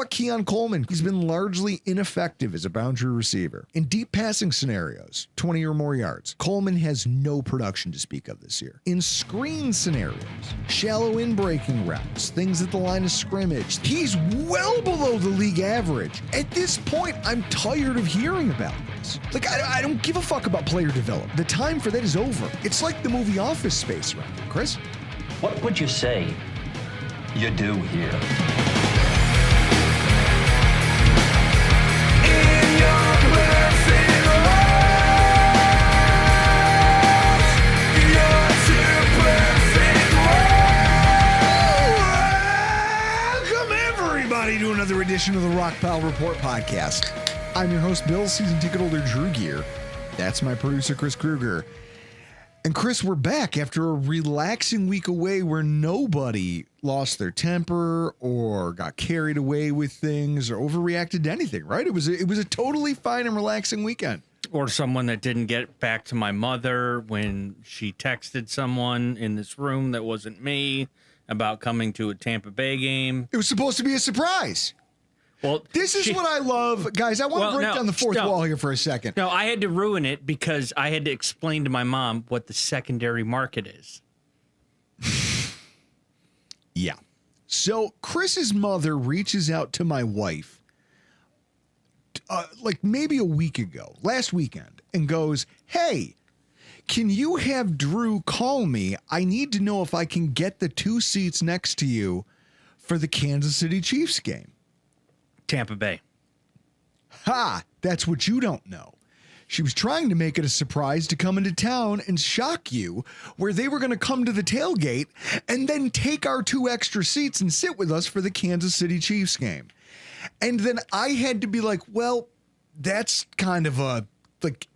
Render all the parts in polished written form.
about Keon Coleman? He's been largely ineffective as a boundary receiver. In deep passing scenarios, 20 or more yards, Coleman has no production to speak of this year. In screen scenarios, shallow in-breaking routes, things at the line of scrimmage, he's well below the league average. At this point, I'm tired of hearing about this. Like, I don't give a fuck about player development. The time for that is over. It's like the movie Office Space around here, Chris. What would you say you do here? In your blessing rose, your two blessing rose. Welcome, everybody, to another edition of the Rockpile Report podcast. I'm your host, Bill, season ticket holder Drew Gear. That's my producer, Chris Kruger. And Chris, we're back after a relaxing week away where nobody lost their temper or got carried away with things or overreacted to anything, right? It was a totally fine and relaxing weekend. Or someone that didn't get back to my mother when she texted someone in this room that wasn't me about coming to a Tampa Bay game. It was supposed to be a surprise. Well, This is what I love. Guys, I want to break down the fourth wall here for a second. No, I had to ruin it because I had to explain to my mom what the secondary market is. Yeah. So Chris's mother reaches out to my wife like maybe a week ago, last weekend, and goes, "Hey, can you have Drew call me? I need to know if I can get the 2 seats next to you for the Kansas City Chiefs game." Tampa Bay. Ha! That's what you don't know. She was trying to make it a surprise to come into town and shock you, where they were going to come to the tailgate and then take our 2 extra seats and sit with us for the Kansas City Chiefs game. And then I had to be like, well, that's kind of a, like,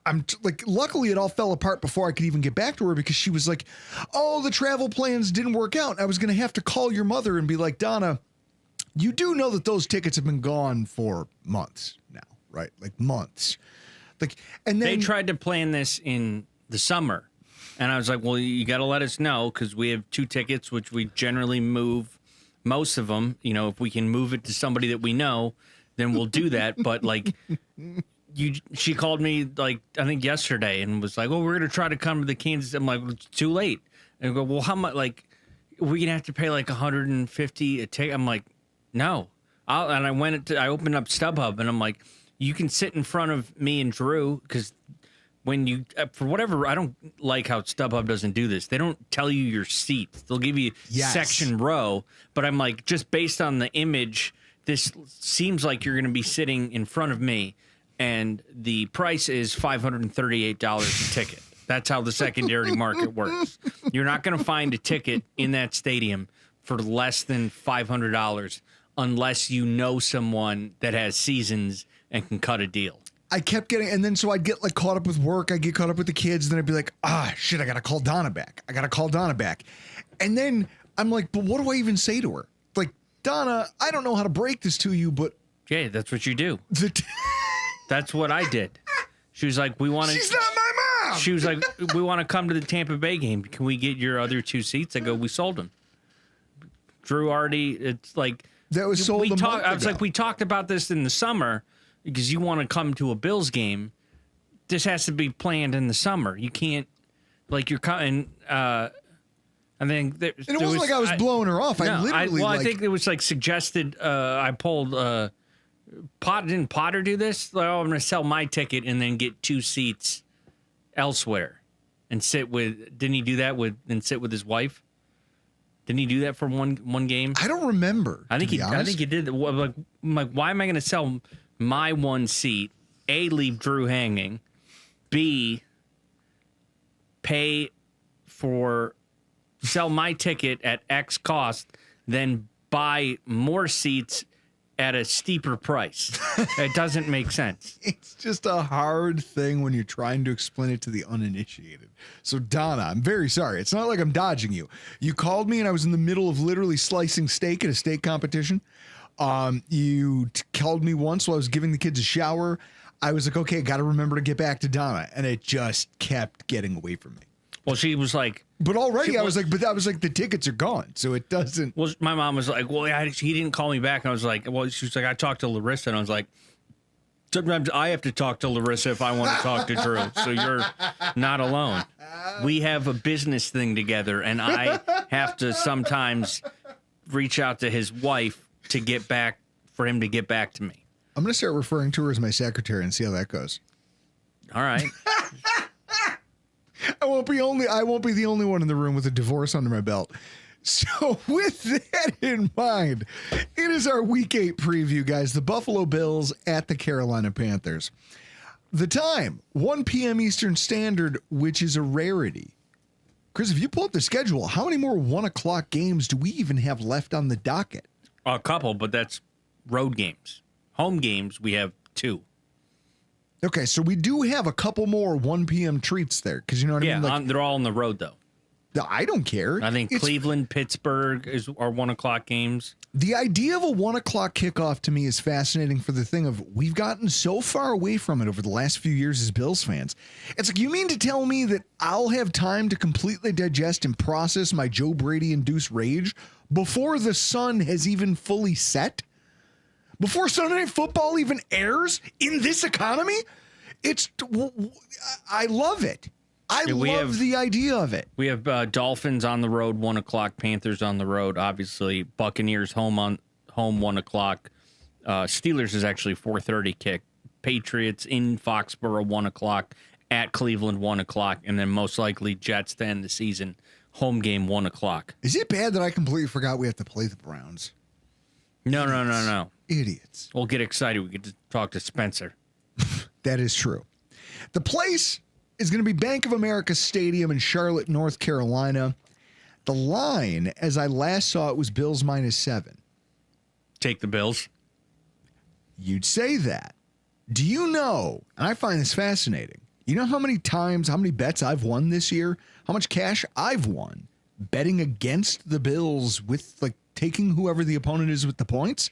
I'm like, luckily it all fell apart before I could even get back to her because she was like, oh, the travel plans didn't work out. I was going to have to call your mother and be like, Donna, you do know that those tickets have been gone for months now, right? Like months. Like, and then They tried to plan this in the summer. And I was like, well, you got to let us know because we have 2 tickets, which we generally move most of them. You know, if we can move it to somebody that we know, then we'll do that. But like, she called me like, I think yesterday and was like, well, we're going to try to come to the Kansas. I'm like, well, it's too late. And I go, well, how much? Like, we're going to have to pay like $150 a ticket. I'm like, no. I opened up StubHub and I'm like, you can sit in front of me and Drew because when you, for whatever, I don't like how StubHub doesn't do this. They don't tell you your seats. They'll give you section row. But I'm like, just based on the image, this seems like you're going to be sitting in front of me and the price is $538 a ticket. That's how the secondary market works. You're not going to find a ticket in that stadium for less than $500 unless you know someone that has seasons and can cut a deal. I kept getting, and then so I'd get like caught up with work. I'd get caught up with the kids. Then I'd be like, shit, I got to call Donna back. And then I'm like, but what do I even say to her? Like, Donna, I don't know how to break this to you, but. Yeah, that's what you do. That's what I did. She was like, She's not my mom. She was like, we want to come to the Tampa Bay game. Can we get your other 2 seats? I go, we sold them. Drew already, it's like. That was sold a month ago. I was like, we talked about this in the summer because you want to come to a Bills game. This has to be planned in the summer. You can't, like, you're coming. I think there, and it wasn't like I was blowing her off. I think it was like suggested. I pulled. Didn't Potter do this? Like, I'm going to sell my ticket and then get 2 seats elsewhere and sit with. Didn't he do that and sit with his wife? Didn't he do that for one game? I don't remember. I think he did. Like, why am I going to sell my 1 seat? A, leave Drew hanging. B, sell my ticket at X cost, then buy more seats at a steeper price. It doesn't make sense. It's just a hard thing when you're trying to explain it to the uninitiated. So, Donna, I'm very sorry. It's not like I'm dodging you. You called me and I was in the middle of literally slicing steak at a steak competition. You called me once while I was giving the kids a shower. I was like, okay, got to remember to get back to Donna. And it just kept getting away from me. Well, she was like, But already I was like, the tickets are gone, so it doesn't. Well, my mom was like, well, he didn't call me back. And I was like, well, she was like, I talked to Larissa. And I was like, sometimes I have to talk to Larissa if I want to talk to Drew. So you're not alone. We have a business thing together, and I have to sometimes reach out to his wife to get back, for him to get back to me. I'm going to start referring to her as my secretary and see how that goes. All right. I won't be the only one in the room with a divorce under my belt. So with that in mind, it is our Week 8 preview, guys. The Buffalo Bills at the Carolina Panthers. The time, 1 p.m. Eastern Standard, which is a rarity. Chris, if you pull up the schedule, how many more 1 o'clock games do we even have left on the docket? A couple, but that's road games. Home games, we have 2. Okay, so we do have a couple more 1 p.m. treats there, because you know what I mean? Yeah, they're all on the road, though. I don't care. I think Cleveland, Pittsburgh are 1 o'clock games. The idea of a 1 o'clock kickoff to me is fascinating for the thing of we've gotten so far away from it over the last few years as Bills fans. It's like, you mean to tell me that I'll have time to completely digest and process my Joe Brady-induced rage before the sun has even fully set? Before Sunday Night Football even airs in this economy? I love it. I love the idea of it. We have Dolphins on the road, 1 o'clock. Panthers on the road, obviously. Buccaneers home 1 o'clock. Steelers is actually 4:30 kick. Patriots in Foxborough, 1 o'clock. At Cleveland, 1 o'clock. And then most likely Jets to end the season. Home game, 1 o'clock. Is it bad that I completely forgot we have to play the Browns? No. Idiots. We'll get excited. We get to talk to Spencer. That is true. The place is going to be Bank of America Stadium in Charlotte, North Carolina. The line, as I last saw it, was Bills -7. Take the Bills. You'd say that. Do you know, and I find this fascinating, you know how many bets I've won this year? How much cash I've won betting against the Bills with taking whoever the opponent is with the points?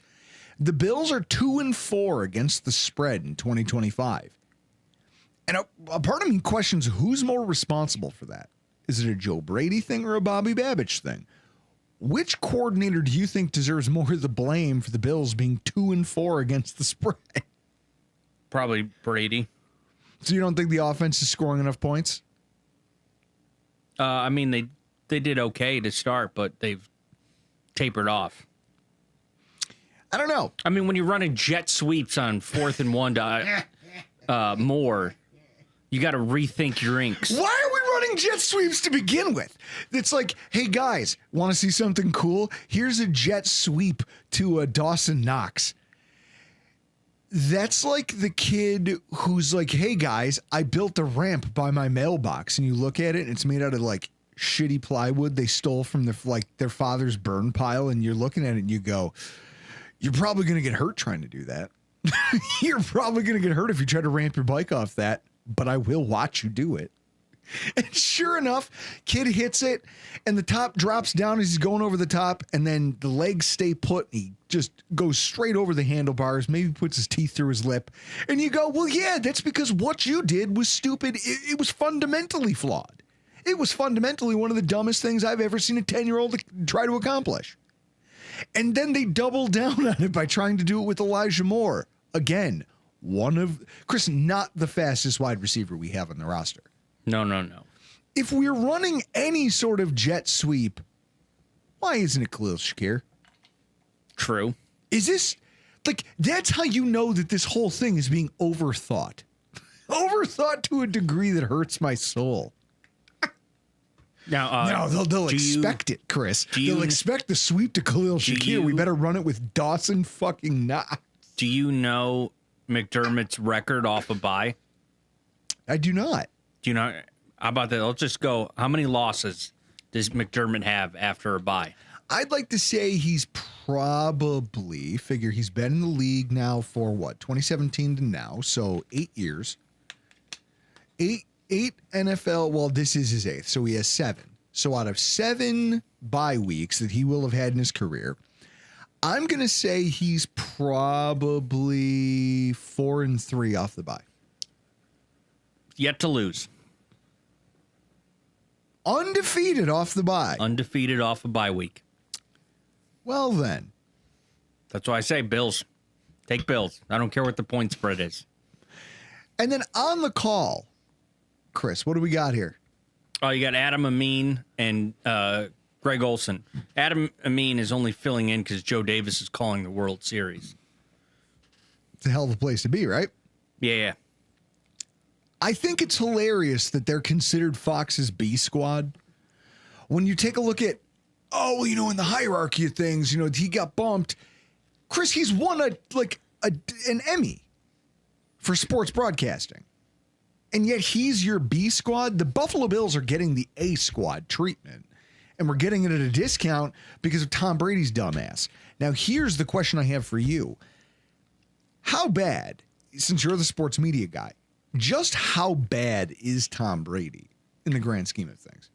The Bills are 2-4 against the spread in 2025. And a part of me questions who's more responsible for that. Is it a Joe Brady thing or a Bobby Babich thing? Which coordinator do you think deserves more of the blame for the Bills being 2-4 against the spread? Probably Brady. So you don't think the offense is scoring enough points? I mean, they did okay to start, but they've tapered off. I don't know. I mean, when you're running jet sweeps on 4th and 1 to more, you got to rethink your inks. Why are we running jet sweeps to begin with? It's like, hey guys, want to see something cool? Here's a jet sweep to Dawson Knox. That's like the kid who's like, hey guys, I built a ramp by my mailbox, and you look at it and it's made out of shitty plywood they stole from their father's burn pile, and you're looking at it and you go, you're probably going to get hurt trying to do that. You're probably going to get hurt if you try to ramp your bike off that, but I will watch you do it. And sure enough, kid hits it, and the top drops down as he's going over the top, and then the legs stay put, and he just goes straight over the handlebars, maybe puts his teeth through his lip, and you go, well, yeah, that's because what you did was stupid. It was fundamentally flawed. It was fundamentally one of the dumbest things I've ever seen a 10-year-old try to accomplish. And then they double down on it by trying to do it with Elijah Moore. Again, Chris, not the fastest wide receiver we have on the roster. No. If we're running any sort of jet sweep, why isn't it Khalil Shakir? True. Is this, that's how you know that this whole thing is being overthought. Overthought to a degree that hurts my soul. Now, they'll expect it, Chris. They'll expect the sweep to Khalil Shakir. We better run it with Dawson fucking Knox. Do you know McDermott's record off a bye? I do not. Do you know? How about that? Let's just go. How many losses does McDermott have after a bye? I'd like to say he's probably, he's been in the league now for 2017 to now, so 8 years. Eight NFL, well, this is his 8th, so he has 7. So out of 7 bye weeks that he will have had in his career, I'm going to say he's probably 4-3 off the bye. Yet to lose. Undefeated off the bye. Undefeated off a bye week. Well, then. That's why I say Bills. Take Bills. I don't care what the point spread is. And then on the call, Chris, what do we got here? Oh, you got Adam Amin and Greg Olson. Adam Amin is only filling in because Joe Davis is calling the World Series. It's a hell of a place to be, right? Yeah. I think it's hilarious that they're considered Fox's B squad. When you take a look at, in the hierarchy of things, he got bumped. Chris, he's won an Emmy for sports broadcasting. And yet he's your B squad. The Buffalo Bills are getting the A squad treatment. And we're getting it at a discount because of Tom Brady's dumbass. Now, here's the question I have for you. How bad, since you're the sports media guy, just how bad is Tom Brady in the grand scheme of things?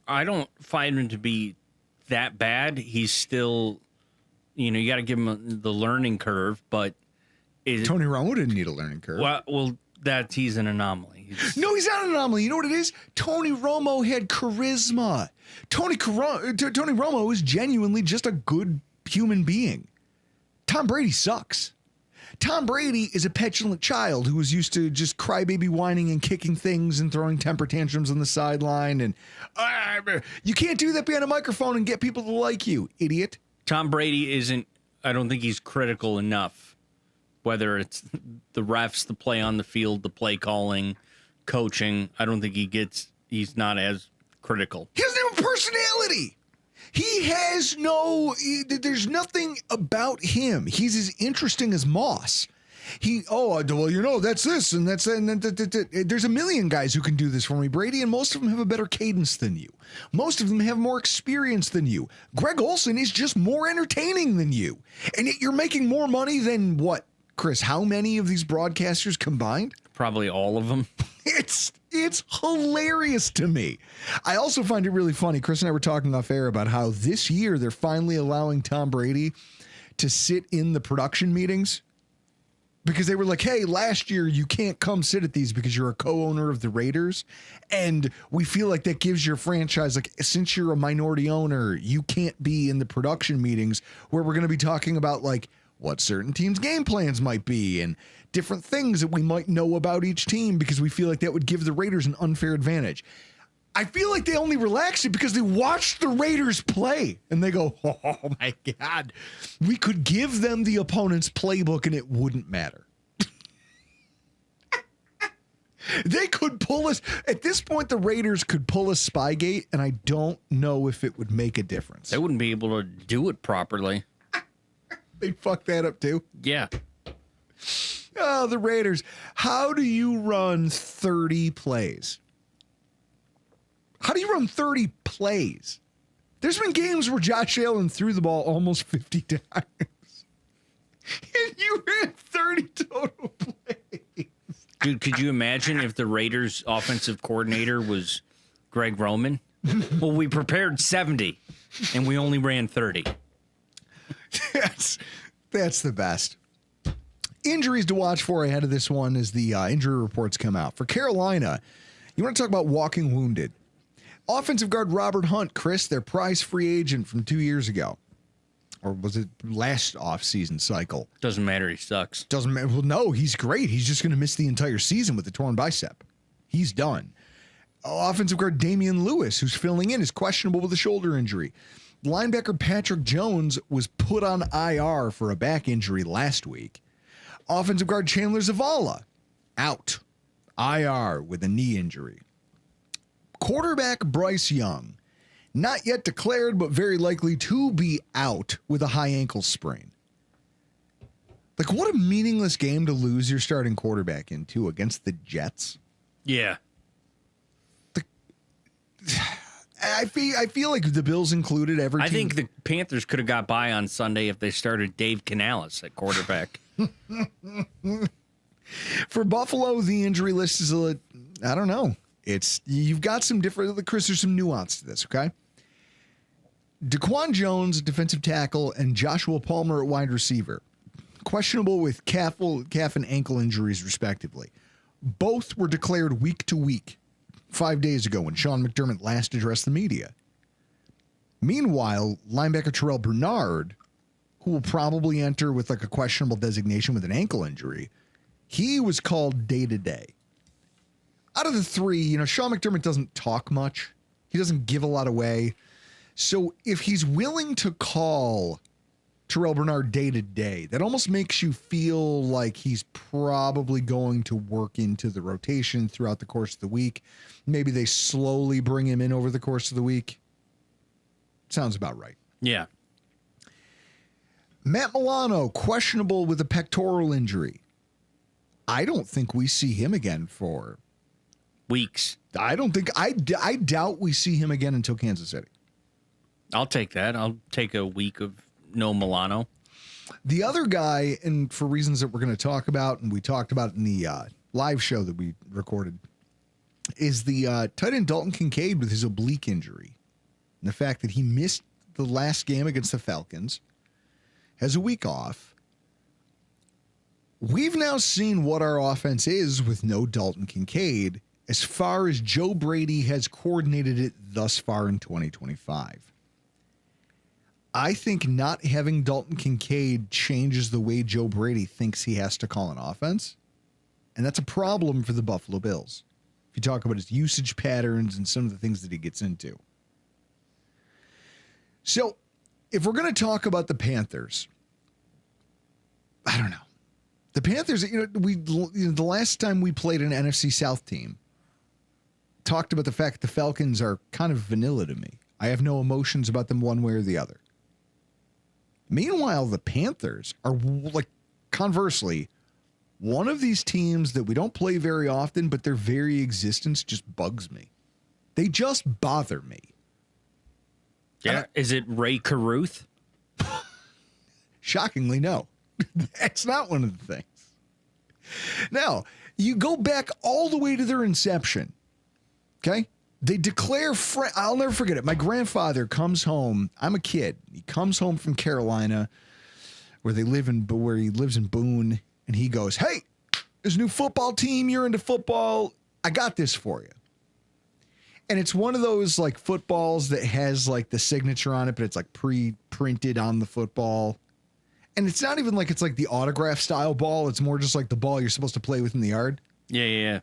I don't find him to be that bad. He's still, you got to give him the learning curve, but Tony Romo didn't need a learning curve. Well, he's an anomaly. No, he's not an anomaly. You know what it is? Tony Romo had charisma. Tony Romo is genuinely just a good human being. Tom Brady sucks. Tom Brady is a petulant child who was used to just crybaby whining and kicking things and throwing temper tantrums on the sideline. And you can't do that behind a microphone and get people to like you, idiot. Tom Brady I don't think he's critical enough, whether it's the refs, the play on the field, the play calling, coaching. I don't think he's not as critical. He doesn't have a personality. He has there's nothing about him. He's as interesting as Moss. That's this and that's that. There's a million guys who can do this for me, Brady, and most of them have a better cadence than you. Most of them have more experience than you. Greg Olson is just more entertaining than you. And yet you're making more money than what, Chris? How many of these broadcasters combined? Probably all of them. It's hilarious to me. I also find it really funny. Chris and I were talking off air about how this year they're finally allowing Tom Brady to sit in the production meetings because they were like, hey, last year you can't come sit at these because you're a co-owner of the Raiders. And we feel like that gives your franchise, since you're a minority owner, you can't be in the production meetings where we're going to be talking about what certain teams' game plans might be and different things that we might know about each team because we feel like that would give the Raiders an unfair advantage. I feel like they only relaxed it because they watched the Raiders play and they go, oh my God, we could give them the opponent's playbook and it wouldn't matter. They could pull us. At this point, the Raiders could pull a Spygate, and I don't know if it would make a difference. They wouldn't be able to do it properly. They'd fuck that up too. Yeah. Oh, the Raiders. How do you run 30 plays? How do you run 30 plays? There's been games where Josh Allen threw the ball almost 50 times. And you ran 30 total plays. Dude, could you imagine if the Raiders offensive coordinator was Greg Roman? Well, we prepared 70 and we only ran 30. That's the best. Injuries to watch for ahead of this one as the injury reports come out. For Carolina, you want to talk about walking wounded. Offensive guard Robert Hunt, Chris, their prize free agent from 2 years ago. Or was it last offseason cycle? Doesn't matter. He sucks. Doesn't matter. Well, no, he's great. He's just going to miss the entire season with the torn bicep. He's done. Offensive guard Damian Lewis, who's filling in, is questionable with a shoulder injury. Linebacker Patrick Jones was put on IR for a back injury last week. Offensive guard Chandler Zavala, out. IR with a knee injury. Quarterback Bryce Young, not yet declared, but very likely to be out with a high ankle sprain. What a meaningless game to lose your starting quarterback into against the Jets. Yeah. I feel like the Bills included every team. I think the Panthers could have got by on Sunday if they started Dave Canales at quarterback. For Buffalo, the injury list is I don't know. You've got some different, Chris, there's some nuance to this, okay? Daquan Jones, defensive tackle, and Joshua Palmer at wide receiver. Questionable with calf and ankle injuries, respectively. Both were declared week to week 5 days ago when Sean McDermott last addressed the media. Meanwhile, linebacker Terrell Bernard, who will probably enter with like a questionable designation with an ankle injury, he was called day to day. Out of the three, Sean McDermott doesn't talk much. He doesn't give a lot away. So if he's willing to call Terrell Bernard day to day, that almost makes you feel like he's probably going to work into the rotation throughout the course of the week. Maybe they slowly bring him in over the course of the week. Sounds about right. Yeah. Matt Milano, questionable with a pectoral injury. I don't think we see him again for weeks. I doubt we see him again until Kansas City. I'll take that. I'll take a week of no Milano. The other guy, and for reasons that we're going to talk about, and we talked about in the live show that we recorded, is the tight end Dalton Kincaid with his oblique injury. And the fact that he missed the last game against the Falcons, has a week off. We've now seen what our offense is with no Dalton Kincaid as far as Joe Brady has coordinated it thus far in 2025. I think not having Dalton Kincaid changes the way Joe Brady thinks he has to call an offense. And that's a problem for the Buffalo Bills. If you talk about his usage patterns and some of the things that he gets into. So if we're going to talk about the Panthers, I don't know. The Panthers, the last time we played an NFC South team, talked about the fact that the Falcons are kind of vanilla to me. I have no emotions about them one way or the other. Meanwhile, the Panthers are, like, conversely, one of these teams that we don't play very often, but their very existence just bugs me. They just bother me. Yeah. Is it Ray Caruth? Shockingly, no. That's not one of the things. Now, you go back all the way to their inception. Okay? They declare, I'll never forget it. My grandfather comes home. I'm a kid. He comes home from Carolina, where he lives in Boone, and he goes, "Hey, there's a new football team. You're into football. I got this for you." And it's one of those like footballs that has like the signature on it, but it's like pre-printed on the football. And it's not even like it's like the autograph style ball. It's more just like the ball you're supposed to play with in the yard. Yeah.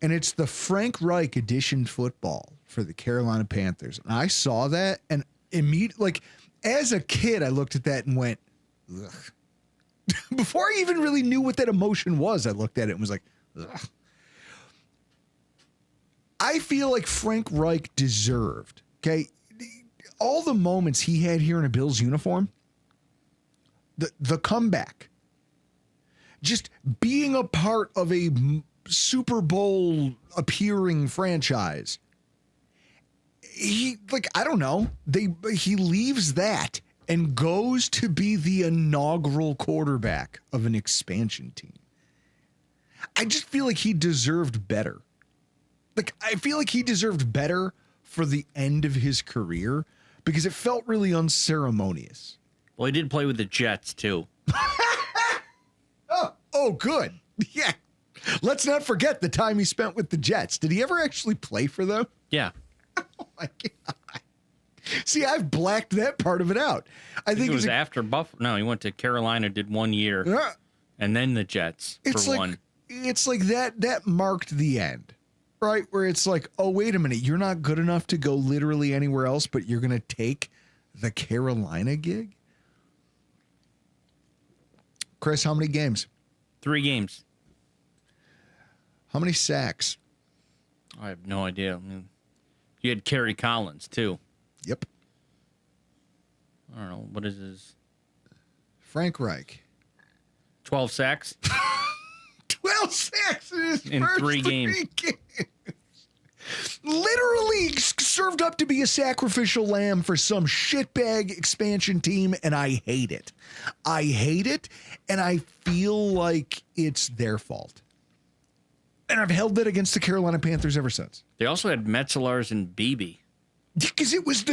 And it's the Frank Reich edition football for the Carolina Panthers. And I saw that and immediately, like, as a kid, I looked at that and went, ugh. Before I even really knew what that emotion was, I looked at it and was like, ugh. I feel like Frank Reich deserved, okay, all the moments he had here in a Bills uniform, the comeback, just being a part of a Super Bowl appearing franchise. He, like, I don't know. He leaves that and goes to be the inaugural quarterback of an expansion team. I just feel like he deserved better. Like, I feel like he deserved better for the end of his career because it felt really unceremonious. Well, he did play with the Jets, too. Oh, good. Yeah. Let's not forget the time he spent with the Jets. Did he ever actually play for them? Yeah. Oh, my God. See, I've blacked that part of it out. I think it was after Buffalo. No, he went to Carolina, did 1 year, and then the Jets for one. It's like that marked the end, right? Where it's like, oh, wait a minute. You're not good enough to go literally anywhere else, but you're going to take the Carolina gig? Chris, how many games? 3 games. How many sacks? I have no idea. I mean, you had Kerry Collins, too. Yep. I don't know. What is his? Frank Reich. 12 sacks? 12 sacks in his in first 3 games. Literally served up to be a sacrificial lamb for some shitbag expansion team, and I hate it. I hate it, and I feel like it's their fault. And I've held that against the Carolina Panthers ever since. They also had Metzelaars and Beebe. Because it was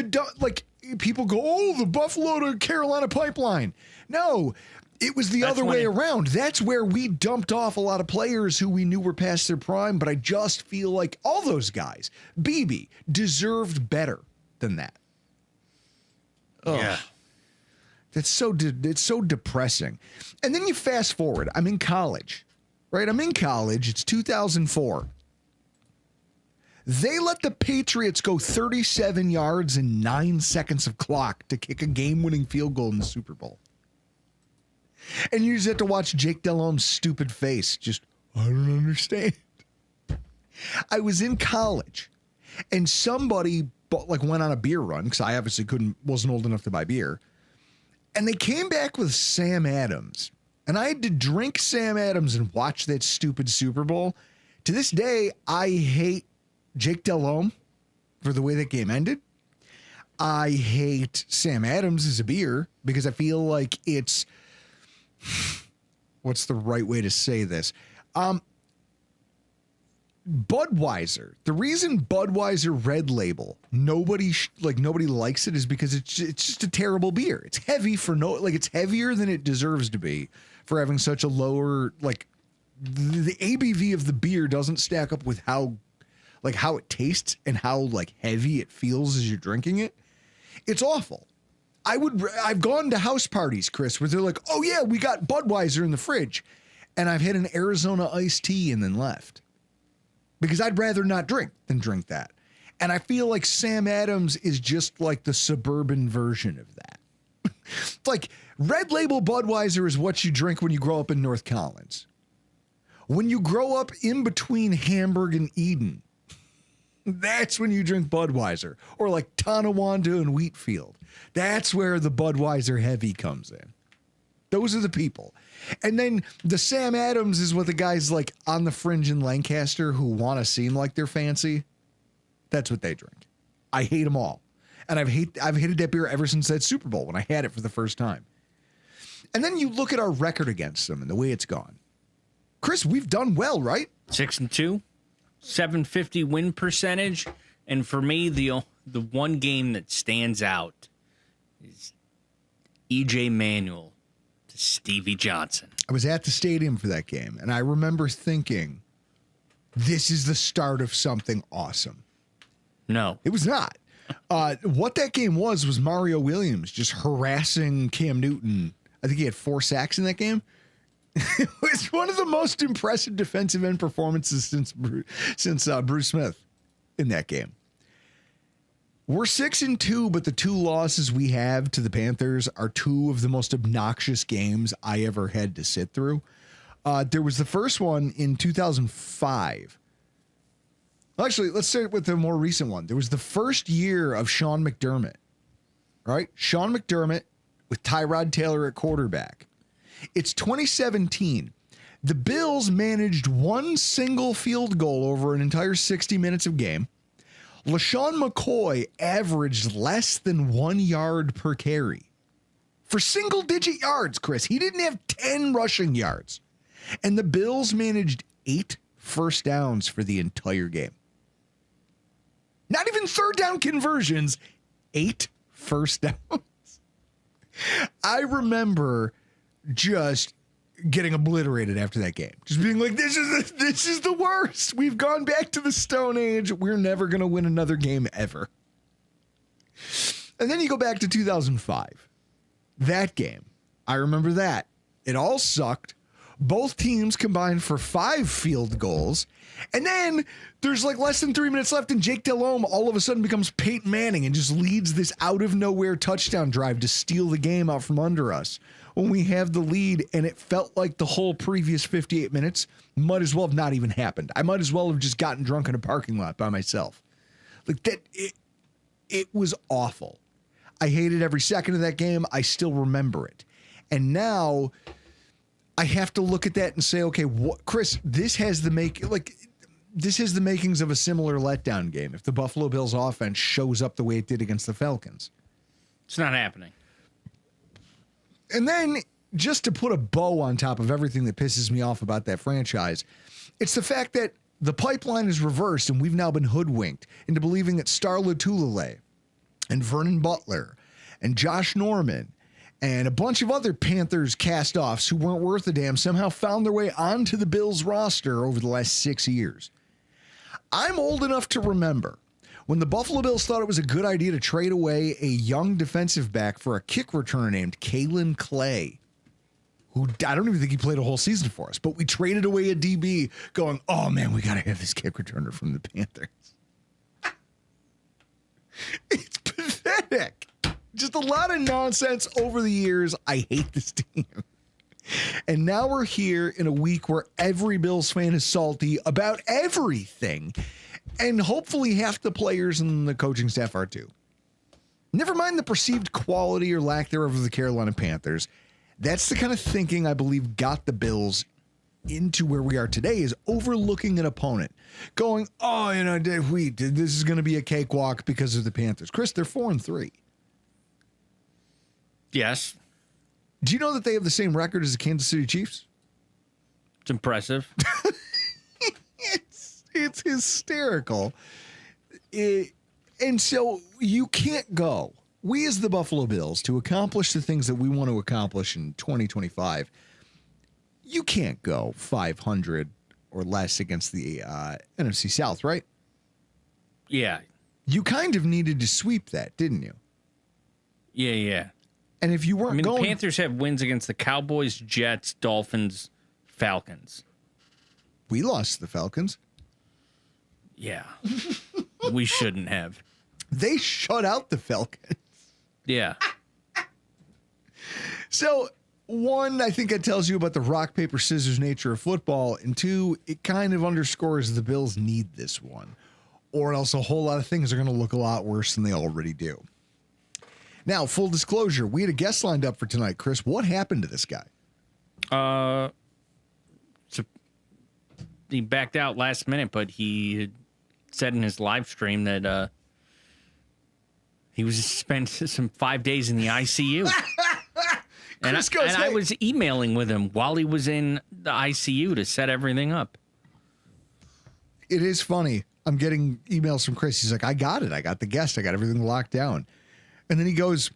people go, oh, the Buffalo to Carolina pipeline. No, it was the other way around. That's where we dumped off a lot of players who we knew were past their prime, but I just feel like all those guys, BB, deserved better than that. Ugh. Yeah. It's so depressing. And then you fast forward. I'm in college, right? I'm in college. It's 2004. They let the Patriots go 37 yards and 9 seconds of clock to kick a game-winning field goal in the Super Bowl. And you just have to watch Jake Delhomme's stupid face. Just, I don't understand. I was in college, and somebody went on a beer run, because I obviously wasn't old enough to buy beer. And they came back with Sam Adams. And I had to drink Sam Adams and watch that stupid Super Bowl. To this day, I hate Jake Delhomme for the way that game ended. I hate Sam Adams as a beer because I feel like it's... What's the right way to say this? Budweiser. The reason Budweiser Red Label nobody likes it is because it's just a terrible beer. It's heavy it's heavier than it deserves to be for having such a lower the ABV of the beer doesn't stack up with how it tastes and how heavy it feels as you're drinking it. It's awful. I've gone to house parties, Chris, where they're like, "Oh yeah, we got Budweiser in the fridge," and I've had an Arizona iced tea and then left. Because I'd rather not drink than drink that. And I feel like Sam Adams is just like the suburban version of that. Red Label Budweiser is what you drink when you grow up in North Collins. When you grow up in between Hamburg and Eden, that's when you drink Budweiser. Or like Tonawanda and Wheatfield. That's where the Budweiser heavy comes in. Those are the people. And then the Sam Adams is what the guys on the fringe in Lancaster who want to seem like they're fancy. That's what they drink. I hate them all. And I've hated that beer ever since that Super Bowl when I had it for the first time. And then you look at our record against them and the way it's gone. Chris, we've done well, right? 6-2, 750 win percentage. And for me, the one game that stands out is E.J. Manuel. Stevie Johnson. I was at the stadium for that game, and I remember thinking, this is the start of something awesome. No. It was not. What that game was Mario Williams just harassing Cam Newton. I think he had 4 sacks in that game. It was one of the most impressive defensive end performances since Bruce Smith in that game. We're 6-2, but the 2 losses we have to the Panthers are 2 of the most obnoxious games I ever had to sit through. There was the first one in 2005. Actually, let's start with the more recent one. There was the first year of Sean McDermott, right? Sean McDermott with Tyrod Taylor at quarterback. It's 2017. The Bills managed one single field goal over an entire 60 minutes of game. LaShawn McCoy averaged less than 1 yard per carry. For single-digit yards, Chris. He didn't have 10 rushing yards. And the Bills managed 8 first downs for the entire game. Not even third down conversions. 8 first downs. I remember just getting obliterated after that game. Just being like, this is the worst. We've gone back to the Stone Age. We're never going to win another game ever. And then you go back to 2005. That game. I remember that. It all sucked. Both teams combined for 5 field goals. And then there's less than 3 minutes left, and Jake Delhomme all of a sudden becomes Peyton Manning and just leads this out of nowhere touchdown drive to steal the game out from under us when we have the lead. And it felt like the whole previous 58 minutes might as well have not even happened. I might as well have just gotten drunk in a parking lot by myself. It was awful. I hated every second of that game. I still remember it. And now I have to look at that and say, okay, Chris, this has the makings of a similar letdown game if the Buffalo Bills offense shows up the way it did against the Falcons. It's not happening. And then just to put a bow on top of everything that pisses me off about that franchise, it's the fact that the pipeline is reversed and we've now been hoodwinked into believing that Star Lotulelei and Vernon Butler and Josh Norman and a bunch of other Panthers cast-offs who weren't worth a damn somehow found their way onto the Bills roster over the last 6 years. I'm old enough to remember when the Buffalo Bills thought it was a good idea to trade away a young defensive back for a kick returner named Kalen Clay, who I don't even think he played a whole season for us, but we traded away a DB going, oh man, we got to have this kick returner from the Panthers. It's pathetic. Just a lot of nonsense over the years. I hate this team. And now we're here in a week where every Bills fan is salty about everything. And hopefully half the players and the coaching staff are too. Never mind the perceived quality or lack thereof of the Carolina Panthers. That's the kind of thinking I believe got the Bills into where we are today, is overlooking an opponent. Going, oh, this is going to be a cakewalk because of the Panthers. Chris, they're 4-3. Yes. Do you know that they have the same record as the Kansas City Chiefs? It's impressive. It's hysterical. And so you can't go. We as the Buffalo Bills, to accomplish the things that we want to accomplish in 2025, you can't go 500 or less against the NFC South, right? Yeah. You kind of needed to sweep that, didn't you? Yeah. And if you weren't going... the Panthers have wins against the Cowboys, Jets, Dolphins, Falcons. We lost to the Falcons. Yeah. We shouldn't have. They shut out the Falcons. Yeah. So, one, I think it tells you about the rock, paper, scissors nature of football. And two, it kind of underscores the Bills need this one. Or else a whole lot of things are going to look a lot worse than they already do. Now, full disclosure, we had a guest lined up for tonight. Chris, what happened to this guy? So he backed out last minute, but he had said in his live stream that he was spent some 5 days in the ICU. And I was emailing with him while he was in the ICU to set everything up. It is funny. I'm getting emails from Chris. He's like, I got it. I got the guest. I got everything locked down. And then he goes,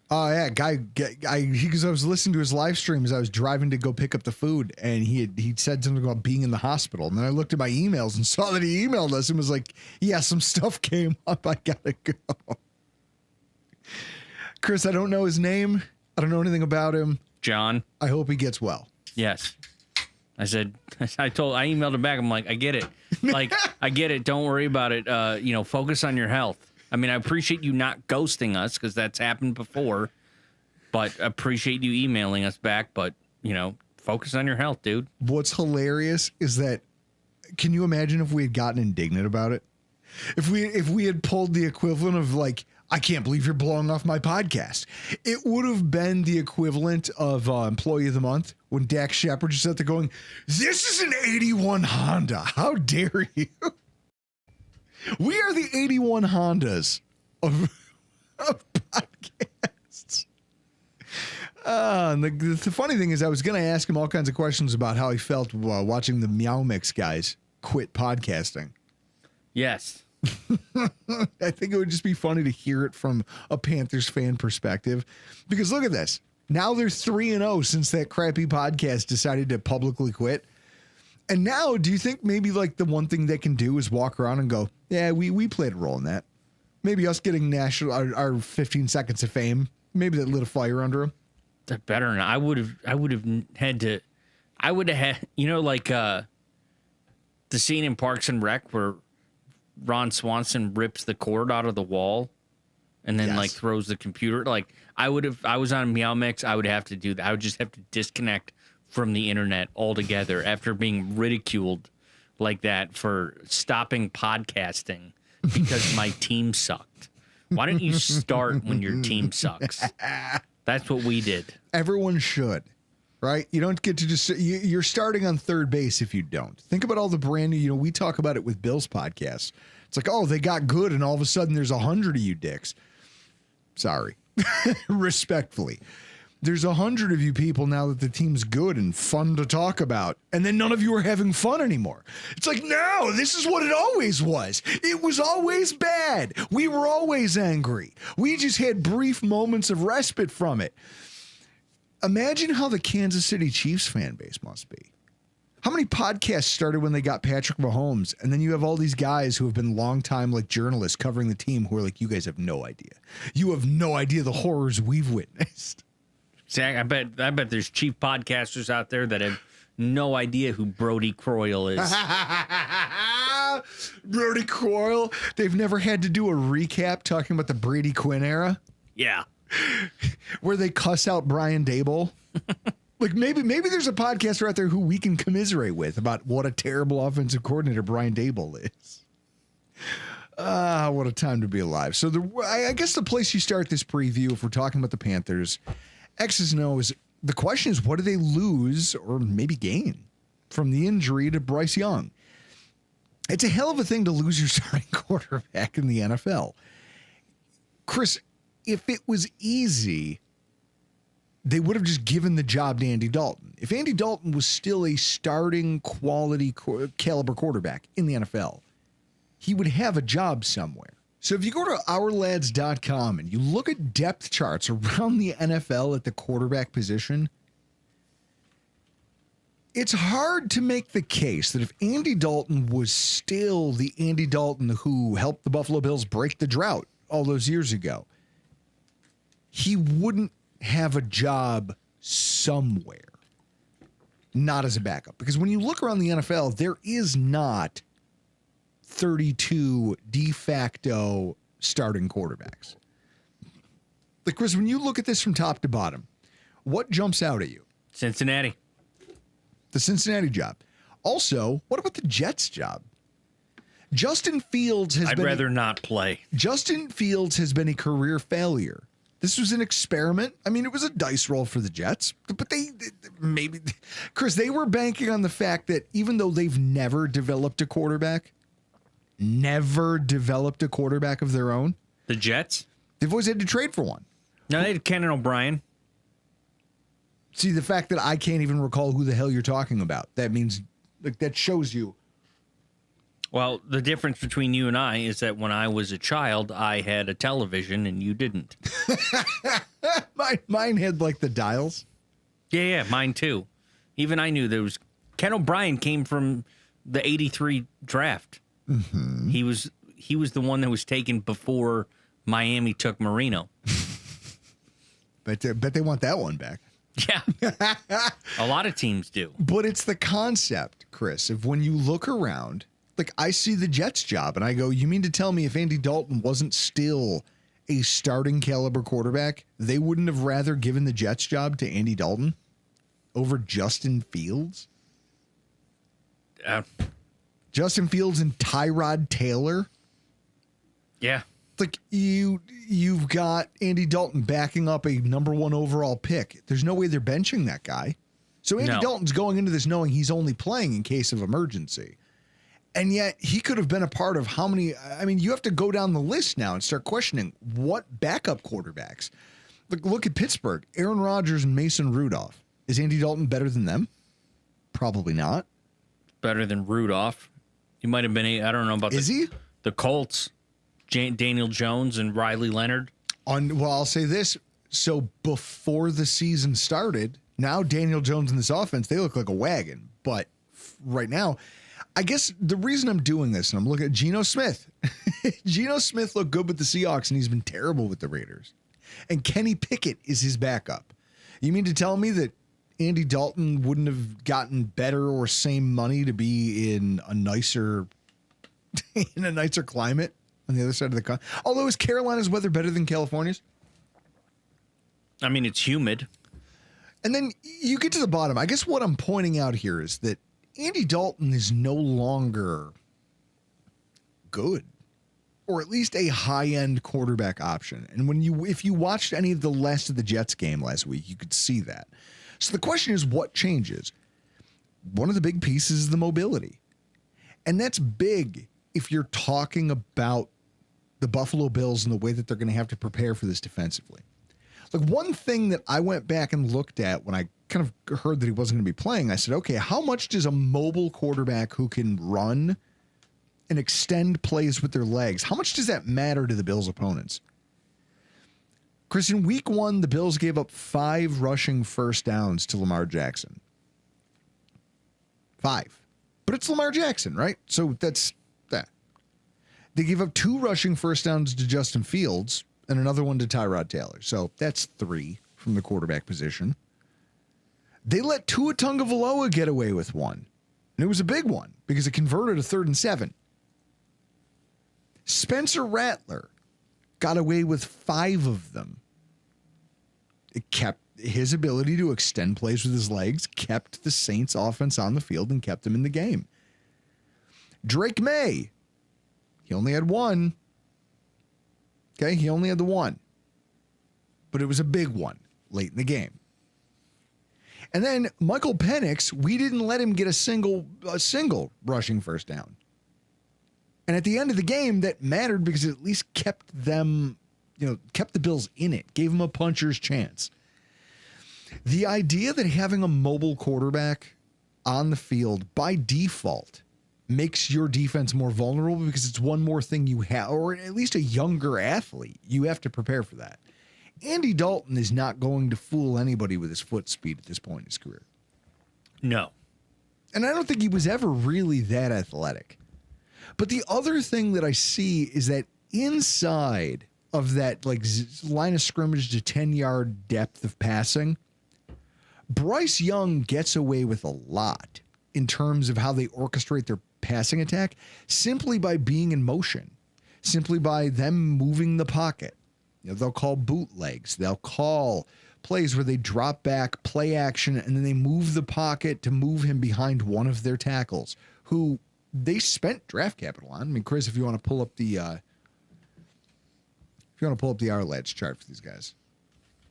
oh, yeah, because I was listening to his live stream as I was driving to go pick up the food, and he said something about being in the hospital. And then I looked at my emails and saw that he emailed us and was like, yeah, some stuff came up. I got to go. Chris, I don't know his name. I don't know anything about him. John. I hope he gets well. Yes. I emailed him back. I'm like, I get it. Like, I get it. Don't worry about it. Focus on your health. I mean, I appreciate you not ghosting us because that's happened before, but appreciate you emailing us back. But, focus on your health, dude. What's hilarious is that, can you imagine if we had gotten indignant about it? If we had pulled the equivalent of like, I can't believe you're blowing off my podcast. It would have been the equivalent of Employee of the Month when Dax Shepard just out there going, this is an 81 Honda. How dare you? We are the 81 Hondas of podcasts. And the funny thing is I was going to ask him all kinds of questions about how he felt watching the Meow Mix guys quit podcasting. Yes. I think it would just be funny to hear it from a Panthers fan perspective, because look at this. Now they're 3-0 since that crappy podcast decided to publicly quit. And now, do you think maybe like the one thing they can do is walk around and go, yeah, we played a role in that. Maybe us getting national our 15 seconds of fame, maybe that lit a fire under them. That better than I would have had the scene in Parks and Rec where Ron Swanson rips the cord out of the wall and then throws the computer. Like I was on Meow Mix, I would have to do that. I would just have to disconnect from the internet altogether after being ridiculed like that for stopping podcasting because my team sucked. Why don't you start when your team sucks? That's what we did. Everyone should, right? You don't get to just, you're starting on third base if you don't. Think about all the brand new, we talk about it with Bill's podcasts. It's like, oh, they got good and all of a sudden there's 100 of you dicks. Sorry. Respectfully. there's 100 of you people now that the team's good and fun to talk about, and then none of you are having fun anymore. It's like, no, this is what it always was. It was always bad. We were always angry. We just had brief moments of respite from it. Imagine how the Kansas City Chiefs fan base must be. How many podcasts started when they got Patrick Mahomes, and then you have all these guys who have been longtime like journalists covering the team who are like, you guys have no idea. You have no idea the horrors we've witnessed. Zach, I bet there's chief podcasters out there that have no idea who Brody Croyle is. Brody Croyle. They've never had to do a recap talking about the Brady Quinn era Yeah. where they cuss out Brian Daboll. Like maybe there's a podcaster out there who we can commiserate with about what a terrible offensive coordinator Brian Daboll is. What a time to be alive. So I guess the place you start this preview, if we're talking about the Panthers, X's and O's, the question is, what do they lose or maybe gain from the injury to Bryce Young? It's a hell of a thing to lose your starting quarterback in the NFL. Chris, if it was easy, they would have just given the job to Andy Dalton. If Andy Dalton was still a starting quality caliber quarterback in the NFL, he would have a job somewhere. So if you go to ourlads.com and you look at depth charts around the NFL at the quarterback position, it's hard to make the case that if Andy Dalton was still the Andy Dalton who helped the Buffalo Bills break the drought all those years ago, he wouldn't have a job somewhere, not as a backup. Because when you look around the NFL, there is not 32 de facto starting quarterbacks. Like, Chris, when you look at this from top to bottom, what jumps out at you? Cincinnati. The Cincinnati job. Also, what about the Jets job? Justin Fields has I'd rather not play. Justin Fields has been a career failure. This was an experiment. I mean, it was a dice roll for the Jets, but Chris, they were banking on the fact that even though they've never developed a quarterback of their own. The Jets? They've always had to trade for one. No, they had Ken and O'Brien. See, the fact that I can't even recall who the hell you're talking about, that means, like, that shows you. Well, the difference between you and I is that when I was a child, I had a television and you didn't. Mine had, like, the dials. Yeah, mine too. Even I knew there was... Ken O'Brien came from the 83 draft. Mm-hmm. He was the one that was taken before Miami took Marino. Bet they want that one back. Yeah. A lot of teams do. But it's the concept, Chris, of when you look around, like, I see the Jets job and I go, you mean to tell me if Andy Dalton wasn't still a starting caliber quarterback, they wouldn't have rather given the Jets job to Andy Dalton over Justin Fields? Justin Fields and Tyrod Taylor? Yeah. Like, you've got Andy Dalton backing up a number 1 overall pick. There's no way they're benching that guy. So Andy Dalton's going into this knowing he's only playing in case of emergency. And yet he could have been a part of how many, I mean, you have to go down the list now and start questioning what backup quarterbacks. Look at Pittsburgh, Aaron Rodgers and Mason Rudolph. Is Andy Dalton better than them? Probably not. Better than Rudolph. He might have been, I don't know about the Colts, Daniel Jones and Riley Leonard. Well, I'll say this. So before the season started, now Daniel Jones in this offense, they look like a wagon. But right now, I guess the reason I'm doing this, and I'm looking at Geno Smith. Geno Smith looked good with the Seahawks, and he's been terrible with the Raiders. And Kenny Pickett is his backup. You mean to tell me that Andy Dalton wouldn't have gotten better or same money to be in a nicer climate on the other side of the country? Although, is Carolina's weather better than California's? I mean, it's humid. And then you get to the bottom. I guess what I'm pointing out here is that Andy Dalton is no longer good, or at least a high-end quarterback option. And if you watched any of the last of the Jets game last week, you could see that. So the question is, what changes? One of the big pieces is the mobility. And that's big if you're talking about the Buffalo Bills and the way that they're going to have to prepare for this defensively. Like one thing that I went back and looked at when I kind of heard that he wasn't going to be playing, I said, okay, how much does a mobile quarterback who can run and extend plays with their legs, how much does that matter to the Bills' opponents? Chris, in week 1, the Bills gave up 5 rushing first downs to Lamar Jackson. 5. But it's Lamar Jackson, right? So that's that. They gave up 2 rushing first downs to Justin Fields and another one to Tyrod Taylor. So that's 3 from the quarterback position. They let Tua Tagovailoa get away with 1. And it was a big one because it converted a 3rd and 7. Spencer Rattler got away with 5 of them. It kept his ability to extend plays with his legs, kept the Saints offense on the field, and kept them in the game. Drake May, he only had 1. Okay, he only had the 1. But it was a big one late in the game. And then Michael Penix, we didn't let him get a single rushing first down. And at the end of the game, that mattered because it at least kept them, kept the Bills in it, gave them a puncher's chance. The idea that having a mobile quarterback on the field by default makes your defense more vulnerable because it's one more thing you have, or at least a younger athlete. You have to prepare for that. Andy Dalton is not going to fool anybody with his foot speed at this point in his career. No. And I don't think he was ever really that athletic. But the other thing that I see is that inside of that line of scrimmage to 10-yard depth of passing, Bryce Young gets away with a lot in terms of how they orchestrate their passing attack simply by being in motion, simply by them moving the pocket. They'll call bootlegs. They'll call plays where they drop back, play action, and then they move the pocket to move him behind one of their tackles, who they spent draft capital on. I mean, Chris, if you want to pull up the RLADS chart for these guys.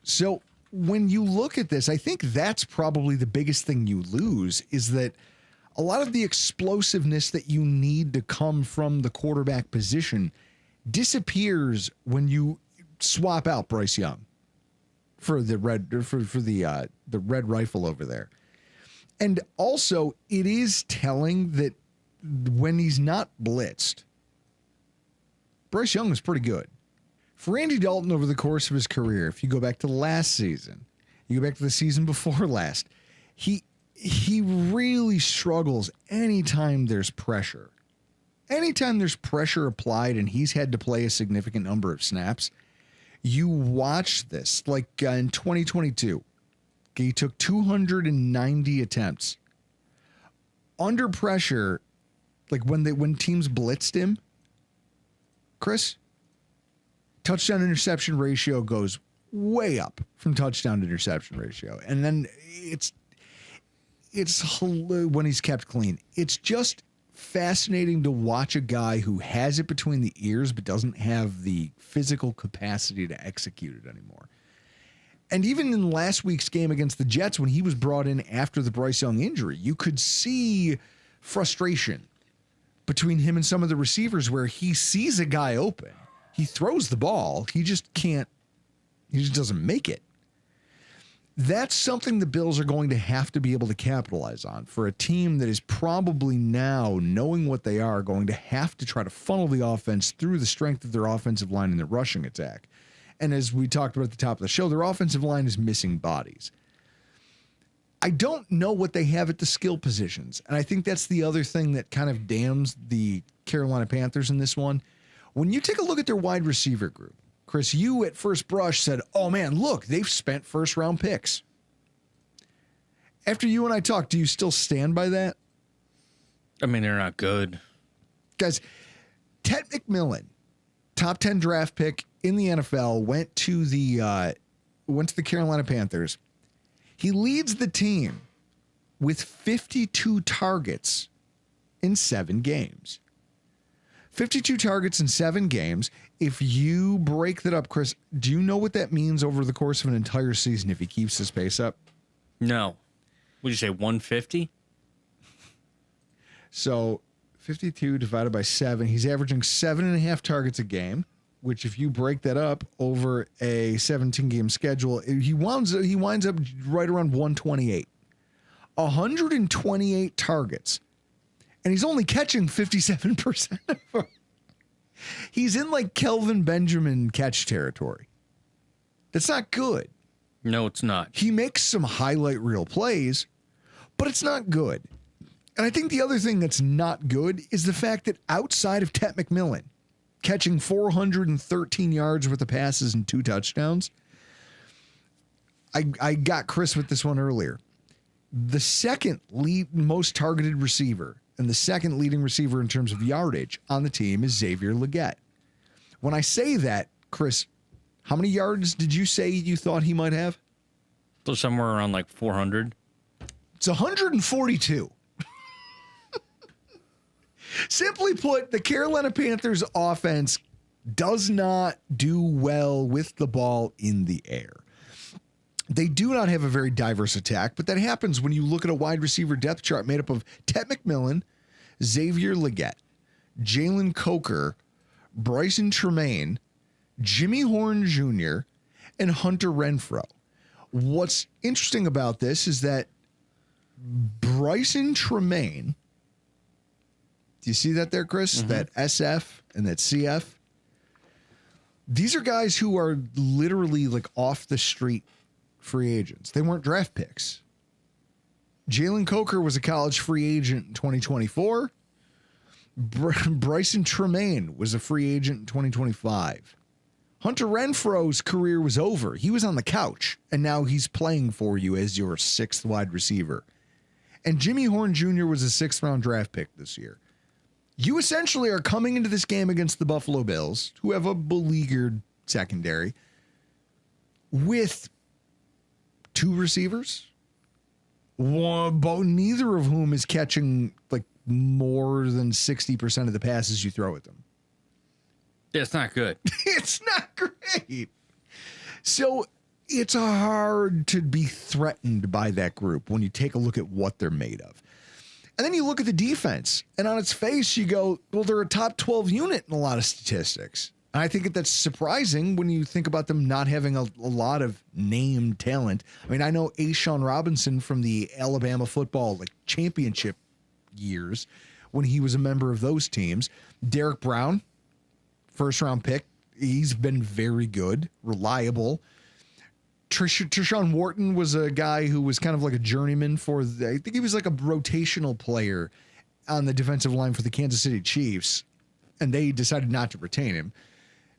So when you look at this, I think that's probably the biggest thing you lose is that a lot of the explosiveness that you need to come from the quarterback position disappears when you swap out Bryce Young for the red rifle over there. And also, it is telling that when he's not blitzed, Bryce Young is pretty good. For Andy Dalton over the course of his career, if you go back to last season, you go back to the season before last, he really struggles anytime there's pressure. Anytime there's pressure applied and he's had to play a significant number of snaps, you watch this. Like in 2022, he took 290 attempts. Under pressure, like when teams blitzed him, Chris, touchdown interception ratio goes way up from touchdown to interception ratio. And then it's when he's kept clean. It's just fascinating to watch a guy who has it between the ears but doesn't have the physical capacity to execute it anymore. And even in last week's game against the Jets, when he was brought in after the Bryce Young injury, you could see frustration between him and some of the receivers where he sees a guy open. He throws the ball. He just doesn't make it. That's something the Bills are going to have to be able to capitalize on for a team that is probably now, knowing what they are, going to have to try to funnel the offense through the strength of their offensive line and their rushing attack. And as we talked about at the top of the show, their offensive line is missing bodies. I don't know what they have at the skill positions. And I think that's the other thing that kind of damns the Carolina Panthers in this one. When you take a look at their wide receiver group, Chris, you at first brush said, oh man, look, they've spent first round picks. After you and I talked, do you still stand by that? I mean, they're not good. Guys, Ted McMillan, top 10 draft pick in the NFL, went to the Carolina Panthers. He leads the team with 52 targets in 7 games. 52 targets in 7 games. If you break that up, Chris, do you know what that means over the course of an entire season if he keeps his pace up? No. Would you say 150? So 52 divided by 7. He's averaging 7.5 targets a game. which if you break that up over a 17-game schedule, he winds up right around 128. 128 targets. And he's only catching 57% of them. He's in like Kelvin Benjamin catch territory. That's not good. No, it's not. He makes some highlight reel plays, but it's not good. And I think the other thing that's not good is the fact that outside of Tet McMillan, catching 413 yards worth of passes and 2 touchdowns, I got Chris with this one earlier. The second most targeted receiver and the second leading receiver in terms of yardage on the team is Xavier Legette. When I say that, Chris, how many yards did you say you thought he might have? So somewhere around like 400. It's 142. Simply put, the Carolina Panthers offense does not do well with the ball in the air. They do not have a very diverse attack, but that happens when you look at a wide receiver depth chart made up of Tet McMillan, Xavier Legette, Jalen Coker, Bryson Tremaine, Jimmy Horn Jr., and Hunter Renfrow. What's interesting about this is that Bryson Tremaine, do you see that there, Chris? Mm-hmm. That SF and that CF? These are guys who are literally like off the street free agents. They weren't draft picks. Jalen Coker was a college free agent in 2024. Bryson Tremaine was a free agent in 2025. Hunter Renfrow's career was over. He was on the couch, and now he's playing for you as your 6th wide receiver. And Jimmy Horn Jr. was a 6th-round draft pick this year. You essentially are coming into this game against the Buffalo Bills, who have a beleaguered secondary, with 2 receivers, neither of whom is catching like more than 60% of the passes you throw at them. It's not good. It's not great. So it's hard to be threatened by that group when you take a look at what they're made of. And then you look at the defense, and on its face, you go, well, they're a top 12 unit in a lot of statistics. And I think that's surprising when you think about them not having a lot of name talent. I mean, I know Ashawn Robinson from the Alabama football championship years when he was a member of those teams. Derek Brown, 1st-round pick. He's been very good, reliable. Trishawn Wharton was a guy who was kind of like a journeyman I think he was like a rotational player on the defensive line for the Kansas City Chiefs, and they decided not to retain him.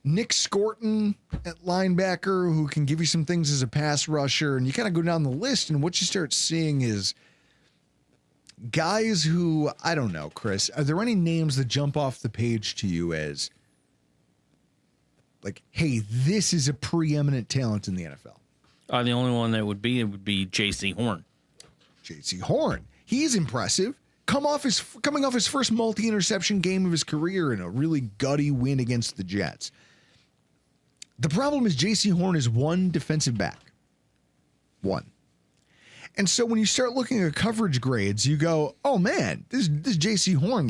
Nick Scorton at linebacker, who can give you some things as a pass rusher, and you kind of go down the list, and what you start seeing is guys who, I don't know, Chris, are there any names that jump off the page to you as like, hey, this is a preeminent talent in the NFL? The only one that would be J.C. Horn. J.C. Horn. He's impressive. Coming off his first multi-interception game of his career in a really gutty win against the Jets. The problem is J.C. Horn is one defensive back. One. And so when you start looking at coverage grades, you go, oh man, this J.C. Horn,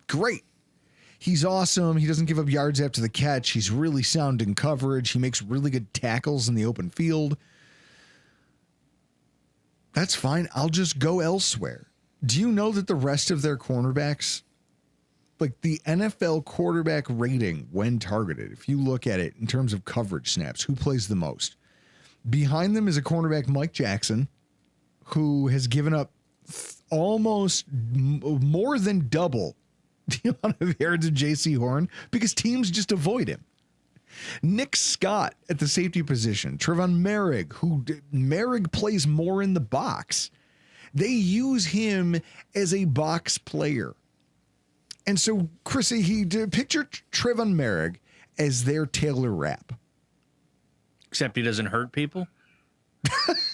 great. He's awesome. He doesn't give up yards after the catch. He's really sound in coverage. He makes really good tackles in the open field. That's fine. I'll just go elsewhere. Do you know that the rest of their cornerbacks, like the NFL quarterback rating when targeted, if you look at it in terms of coverage snaps, who plays the most? Behind them is a cornerback, Mike Jackson, who has given up almost more than double the amount of yards of J.C. Horn because teams just avoid him. Nick Scott at the safety position, Trevon Merrick plays more in the box. They use him as a box player. And so, Chrissy, picture Trevon Merrick as their Taylor Rapp. Except he doesn't hurt people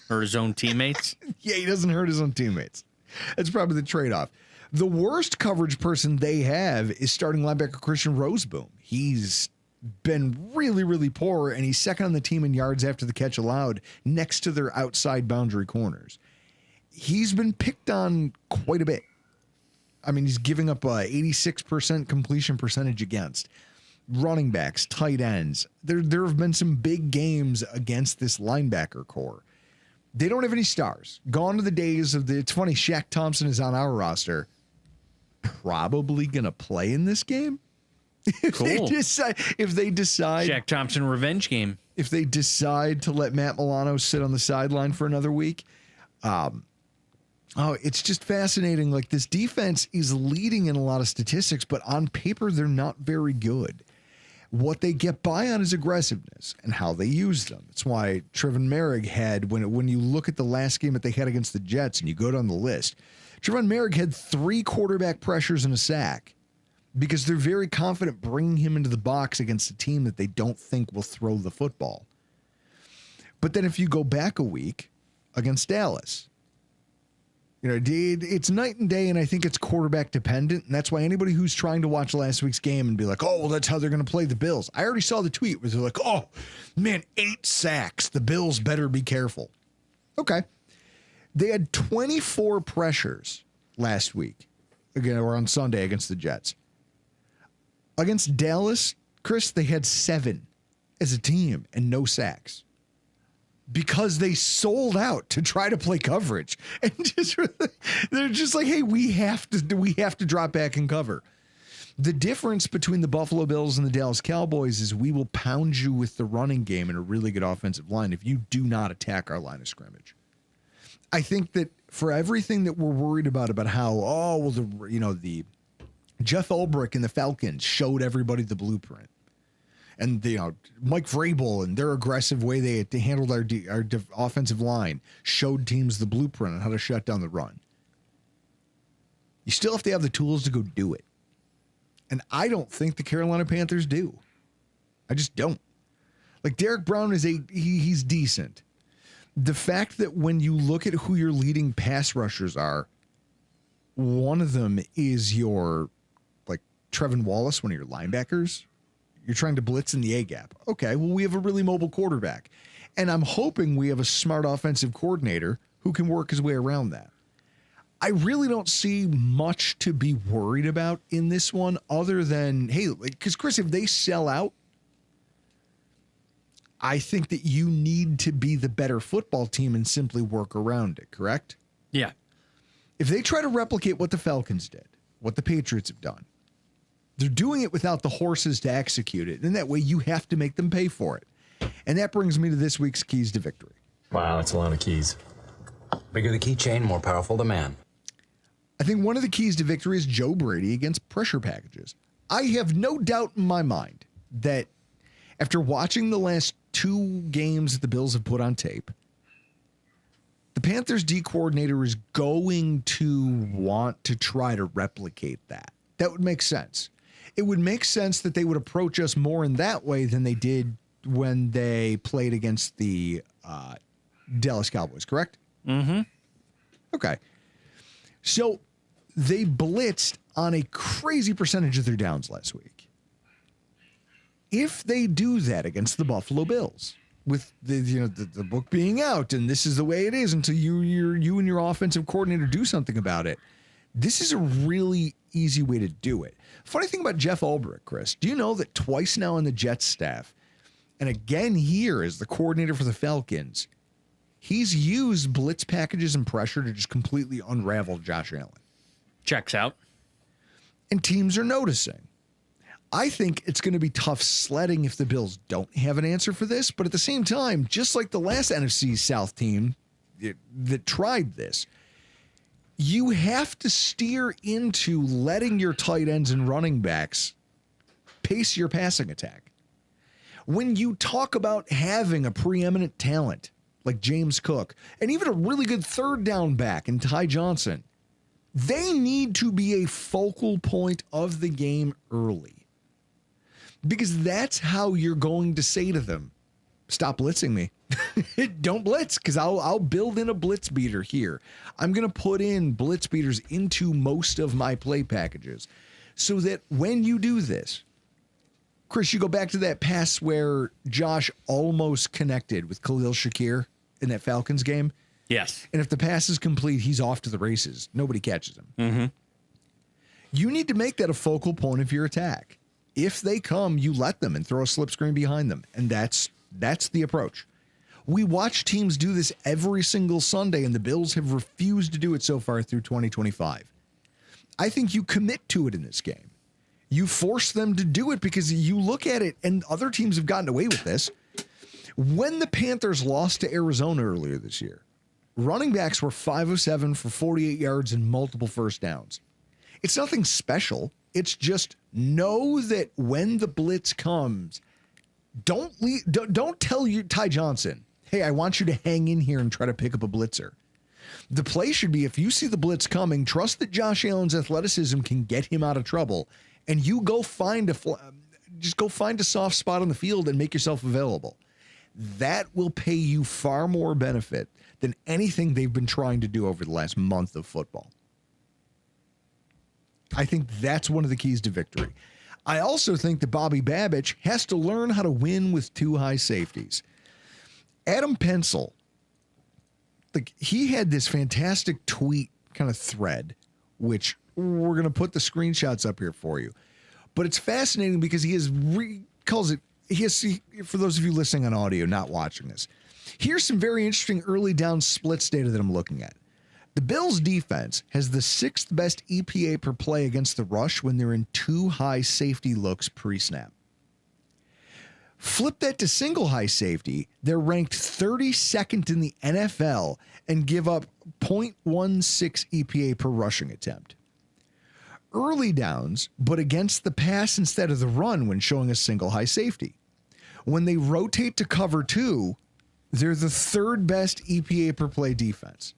or his own teammates. Yeah, he doesn't hurt his own teammates. That's probably the trade-off. The worst coverage person they have is starting linebacker Christian Roseboom. He's been really, really poor, and he's second on the team in yards after the catch allowed next to their outside boundary corners. He's been picked on quite a bit. I mean, he's giving up a 86% completion percentage against. running backs, tight ends. There have been some big games against this linebacker core. They don't have any stars. Gone to the days of it's funny, Shaq Thompson is on our roster. Probably going to play in this game. Cool. If they decide Shaq Thompson revenge game. If they decide to let Matt Milano sit on the sideline for another week. It's just fascinating. Like, this defense is leading in a lot of statistics, but on paper, they're not very good. What they get by on is aggressiveness and how they use them. It's why Trevon Merrick had, when you look at the last game that they had against the Jets and you go down the list, Trevon Merrick had 3 quarterback pressures and a sack because they're very confident bringing him into the box against a team that they don't think will throw the football. But then if you go back a week against Dallas, it's night and day, and I think it's quarterback dependent, and that's why anybody who's trying to watch last week's game and be like, oh, well, that's how they're going to play the Bills. I already saw the tweet where they're like, oh, man, 8 sacks. The Bills better be careful. Okay. They had 24 pressures last week, again, or on Sunday against the Jets. Against Dallas, Chris, they had 7 as a team and no sacks. Because they sold out to try to play coverage, and they're just like, hey, we have to drop back and cover. The difference between the Buffalo Bills and the Dallas Cowboys is we will pound you with the running game and a really good offensive line if you do not attack our line of scrimmage. I think that for everything that we're worried about how the Jeff Ulbrich and the Falcons showed everybody the blueprint. And Mike Vrabel and their aggressive way they handled our offensive line showed teams the blueprint on how to shut down the run. You still have to have the tools to go do it. And I don't think the Carolina Panthers do. I just don't. Like, Derek Brown he's decent. The fact that when you look at who your leading pass rushers are, one of them is your, like, Trevin Wallace, one of your linebackers. You're trying to blitz in the A-gap. Okay, well, we have a really mobile quarterback. And I'm hoping we have a smart offensive coordinator who can work his way around that. I really don't see much to be worried about in this one other than, hey, because, Chris, if they sell out, I think that you need to be the better football team and simply work around it, correct? Yeah. If they try to replicate what the Falcons did, what the Patriots have done, they're doing it without the horses to execute it. And that way you have to make them pay for it. And that brings me to this week's keys to victory. Wow, that's a lot of keys. Bigger the keychain, more powerful the man. I think one of the keys to victory is Joe Brady against pressure packages. I have no doubt in my mind that after watching the last 2 games that the Bills have put on tape, the Panthers D coordinator is going to want to try to replicate that. That would make sense. It would make sense that they would approach us more in that way than they did when they played against the Dallas Cowboys, correct? Mm-hmm. Okay. So they blitzed on a crazy percentage of their downs last week. If they do that against the Buffalo Bills, with the book being out, and this is the way it is until you and your offensive coordinator do something about it, this is a really easy way to do it. Funny thing about Jeff Ulbrich, Chris, do you know that twice now on the Jets staff, and again here as the coordinator for the Falcons, he's used blitz packages and pressure to just completely unravel Josh Allen. Checks out. And teams are noticing. I think it's going to be tough sledding if the Bills don't have an answer for this, but at the same time, just like the last NFC South team that tried this, you have to steer into letting your tight ends and running backs pace your passing attack. When you talk about having a preeminent talent like James Cook and even a really good third down back in Ty Johnson, they need to be a focal point of the game early. Because that's how you're going to say to them, stop blitzing me. Don't blitz, because I'll build in a blitz beater here. I'm going to put in blitz beaters into most of my play packages so that when you do this, Chris, you go back to that pass where Josh almost connected with Khalil Shakir in that Falcons game. Yes. And if the pass is complete, he's off to the races. Nobody catches him. Mm-hmm. You need to make that a focal point of your attack. if they come, you let them and throw a slip screen behind them. And that's the approach. We watch teams do this every single Sunday, and the Bills have refused to do it so far through 2025. I think you commit to it in this game. You force them to do it because you look at it, and other teams have gotten away with this. When the Panthers lost to Arizona earlier this year, running backs were 5 of 7 for 48 yards and multiple first downs. It's nothing special. It's just know that when the blitz comes, don't tell you Ty Johnson, hey, I want you to hang in here and try to pick up a blitzer. The play should be, if you see the blitz coming, trust that Josh Allen's athleticism can get him out of trouble, and you go find a soft spot on the field and make yourself available. That will pay you far more benefit than anything they've been trying to do over the last month of football. I think that's one of the keys to victory. I also think that Bobby Babich has to learn how to win with two high safeties. Adam Pencil, he had this fantastic tweet kind of thread, which we're going to put the screenshots up here for you. But it's fascinating because for those of you listening on audio, not watching this, here's some very interesting early down splits data that I'm looking at. The Bills defense has the 6th best EPA per play against the rush when they're in two high safety looks pre-snap. Flip that to single high safety, they're ranked 32nd in the NFL and give up 0.16 EPA per rushing attempt. Early downs, but against the pass instead of the run when showing a single high safety. When they rotate to cover 2, they're the 3rd best EPA per play defense.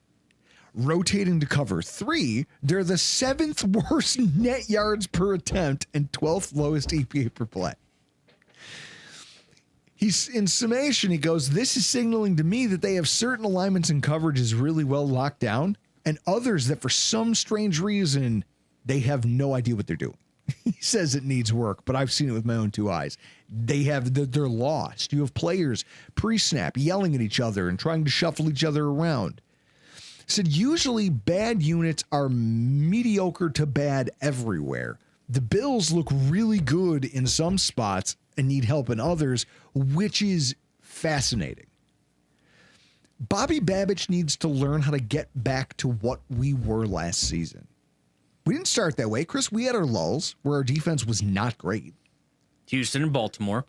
Rotating to cover 3, they're the 7th worst net yards per attempt and 12th lowest EPA per play. He's in summation, he goes, this is signaling to me that they have certain alignments and coverages really well locked down, and others that for some strange reason, they have no idea what they're doing. He says it needs work, but I've seen it with my own two eyes. They're lost. You have players pre-snap yelling at each other and trying to shuffle each other around. Said usually bad units are mediocre to bad everywhere. The Bills look really good in some spots and need help in others, which is fascinating. Bobby Babich needs to learn how to get back to what we were last season. We didn't start that way, Chris. We had our lulls where our defense was not great. Houston and Baltimore.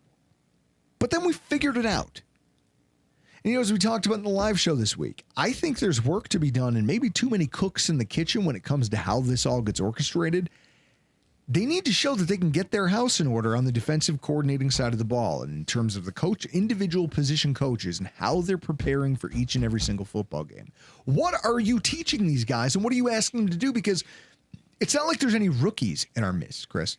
But then we figured it out. And, as we talked about in the live show this week, I think there's work to be done and maybe too many cooks in the kitchen when it comes to how this all gets orchestrated. They need to show that they can get their house in order on the defensive coordinating side of the ball and in terms of the individual position coaches and how they're preparing for each and every single football game. What are you teaching these guys and what are you asking them to do? Because it's not like there's any rookies in our midst, Chris.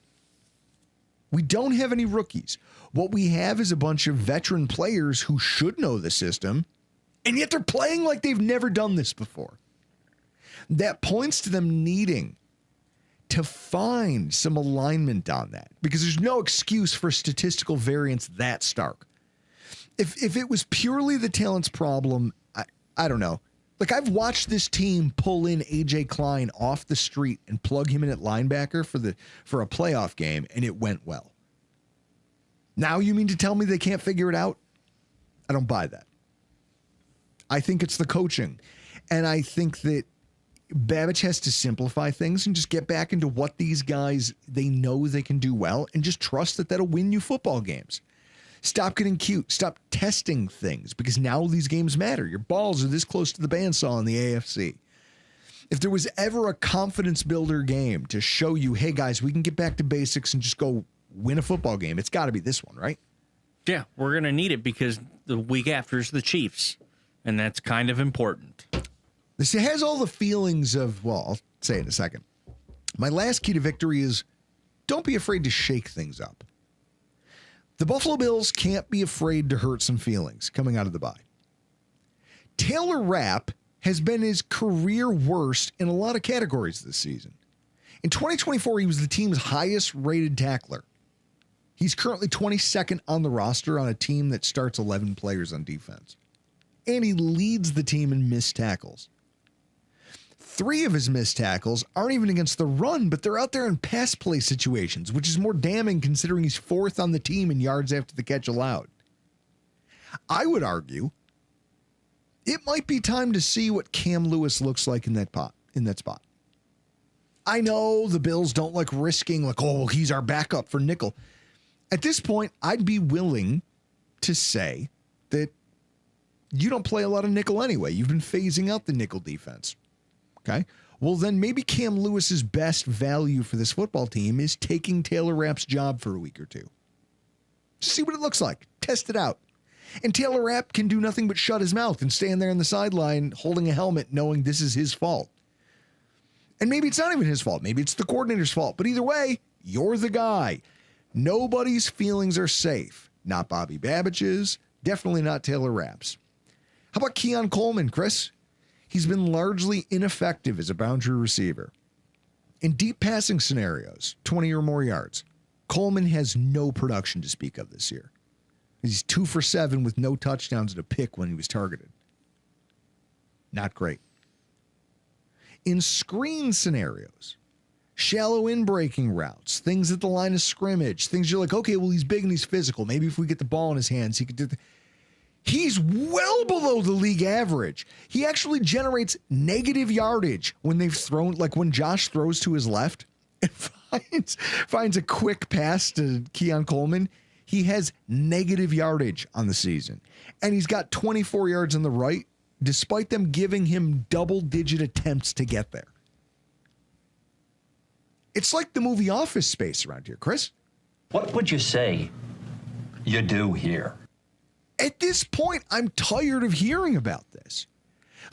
We don't have any rookies. What we have is a bunch of veteran players who should know the system, and yet they're playing like they've never done this before. That points to them needing to find some alignment on that because there's no excuse for statistical variance that stark. If it was purely the talent's problem, I don't know. Like, I've watched this team pull in A.J. Klein off the street and plug him in at linebacker for a playoff game, and it went well. Now you mean to tell me they can't figure it out? I don't buy that. I think it's the coaching. And I think that Babich has to simplify things and just get back into what these guys, they know they can do well, and just trust that that'll win you football games. Stop getting cute. Stop testing things because now these games matter. Your balls are this close to the bandsaw in the AFC. If there was ever a confidence builder game to show you, hey guys, we can get back to basics and just go win a football game, it's got to be this one, right? Yeah, we're going to need it because the week after is the Chiefs, and that's kind of important. This has all the feelings of, well, I'll say it in a second. My last key to victory is don't be afraid to shake things up. The Buffalo Bills can't be afraid to hurt some feelings coming out of the bye. Taylor Rapp has been his career worst in a lot of categories this season. In 2024, he was the team's highest rated tackler. He's currently 22nd on the roster on a team that starts 11 players on defense. And he leads the team in missed tackles. 3 of his missed tackles aren't even against the run, but they're out there in pass play situations, which is more damning considering he's 4th on the team in yards after the catch allowed. I would argue it might be time to see what Cam Lewis looks like in that spot. I know the Bills don't like risking he's our backup for nickel. At this point, I'd be willing to say that you don't play a lot of nickel anyway. You've been phasing out the nickel defense. Okay. Well, then maybe Cam Lewis's best value for this football team is taking Taylor Rapp's job for a week or two. See what it looks like. Test it out. And Taylor Rapp can do nothing but shut his mouth and stand there on the sideline holding a helmet knowing this is his fault. And maybe it's not even his fault. Maybe it's the coordinator's fault. But either way, you're the guy. Nobody's feelings are safe. Not Bobby Babbich's. Definitely not Taylor Rapp's. How about Keon Coleman, Chris? He's been largely ineffective as a boundary receiver. In deep passing scenarios, 20 or more yards, Coleman has no production to speak of this year. He's 2 for 7 with no touchdowns and a pick when he was targeted. Not great. In screen scenarios, shallow in-breaking routes, things at the line of scrimmage, things you're like, okay, well, he's big and he's physical. Maybe if we get the ball in his hands, he could do He's well below the league average. He actually generates negative yardage when they've thrown, like when Josh throws to his left and finds a quick pass to Keon Coleman. He has negative yardage on the season. And he's got 24 yards on the right, despite them giving him double-digit attempts to get there. It's like the movie Office Space around here, Chris. What would you say you do here? At this point, I'm tired of hearing about this.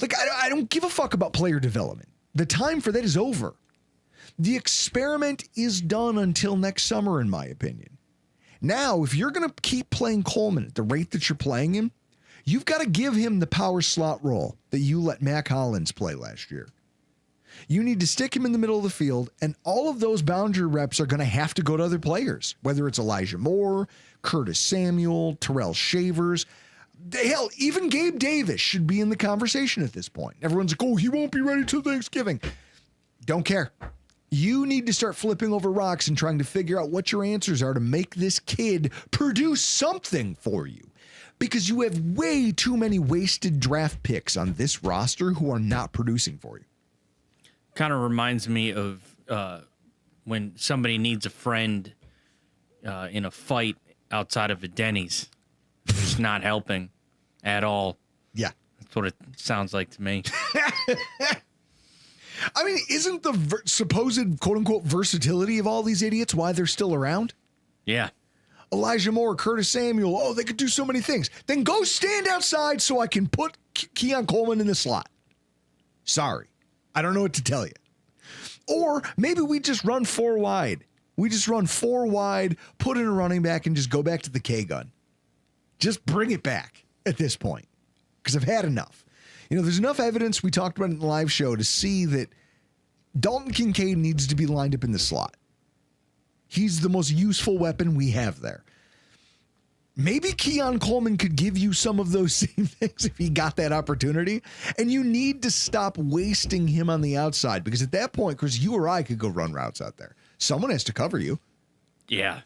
Like, I don't give a fuck about player development. The time for that is over. The experiment is done until next summer, in my opinion. Now, if you're going to keep playing Coleman at the rate that you're playing him, you've got to give him the power slot role that you let Mac Hollins play last year. You need to stick him in the middle of the field, and all of those boundary reps are going to have to go to other players, whether it's Elijah Moore, Curtis Samuel, Terrell Shavers. Hell, even Gabe Davis should be in the conversation at this point. Everyone's like, oh, he won't be ready till Thanksgiving. Don't care. You need to start flipping over rocks and trying to figure out what your answers are to make this kid produce something for you. Because you have way too many wasted draft picks on this roster who are not producing for you. Kind of reminds me of when somebody needs a friend in a fight outside of a Denny's. It's not helping at all. Yeah. That's what it sounds like to me. I mean, isn't the supposed quote-unquote versatility of all these idiots why they're still around? Yeah. Elijah Moore, Curtis Samuel, oh, they could do so many things. Then go stand outside so I can put Keon Coleman in the slot. Sorry. I don't know what to tell you. Or maybe we just run 4 wide. We just run 4 wide, put in a running back, and just go back to the K-gun. Just bring it back at this point, because I've had enough. You know, there's enough evidence we talked about in the live show to see that Dalton Kincaid needs to be lined up in the slot. He's the most useful weapon we have there. Maybe Keon Coleman could give you some of those same things if he got that opportunity. And you need to stop wasting him on the outside, because at that point, Chris, you or I could go run routes out there. Someone has to cover you. Yeah.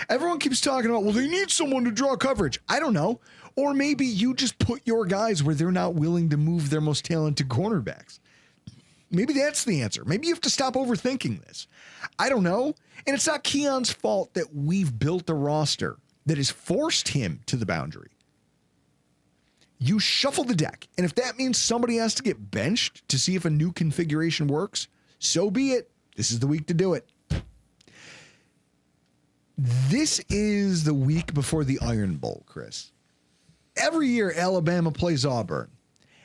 Everyone keeps talking about, well, they need someone to draw coverage. I don't know. Or maybe you just put your guys where they're not willing to move their most talented cornerbacks. Maybe that's the answer. Maybe you have to stop overthinking this. I don't know. And it's not Keon's fault that we've built a roster that has forced him to the boundary. You shuffle the deck. And if that means somebody has to get benched to see if a new configuration works, so be it. This is the week to do it. This is the week before the Iron Bowl, Chris. Every year, Alabama plays Auburn.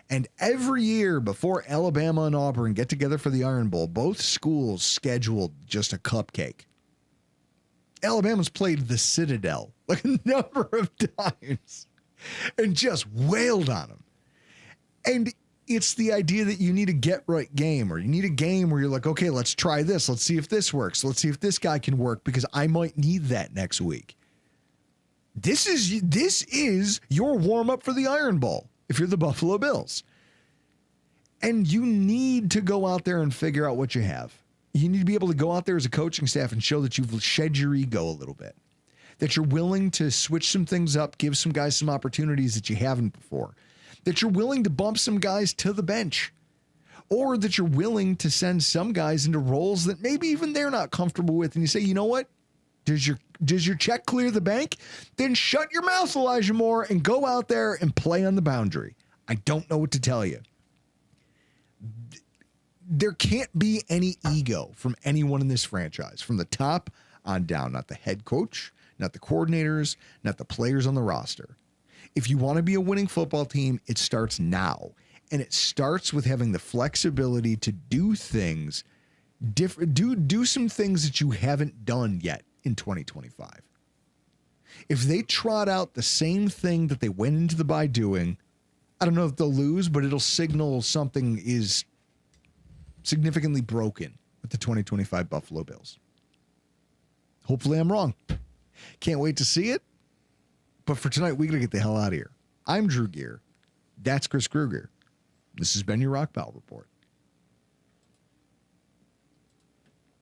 And every year before Alabama and Auburn get together for the Iron Bowl, both schools scheduled just a cupcake. Alabama's played the Citadel like a number of times and just wailed on them. And it's the idea that you need a get-right game, or you need a game where you're like, okay, let's try this. Let's see if this works. Let's see if this guy can work, because I might need that next week. This is your warm-up for the Iron Bowl if you're the Buffalo Bills. And you need to go out there and figure out what you have. You need to be able to go out there as a coaching staff and show that you've shed your ego a little bit, that you're willing to switch some things up, give some guys some opportunities that you haven't before, that you're willing to bump some guys to the bench, or that you're willing to send some guys into roles that maybe even they're not comfortable with. And you say, you know what? Does your check clear the bank? Then shut your mouth, Elijah Moore, and go out there and play on the boundary. I don't know what to tell you. There can't be any ego from anyone in this franchise, from the top on down, not the head coach, not the coordinators, not the players on the roster. If you want to be a winning football team, it starts now. And it starts with having the flexibility to do things different, do some things that you haven't done yet in 2025. If they trot out the same thing that they went into the bye doing, I don't know if they'll lose, but it'll signal something is significantly broken with the 2025 Buffalo Bills. Hopefully I'm wrong. Can't wait to see it. But for tonight, we got to get the hell out of here. I'm Drew Gear. That's Chris Kruger. This has been your Rockpile Report.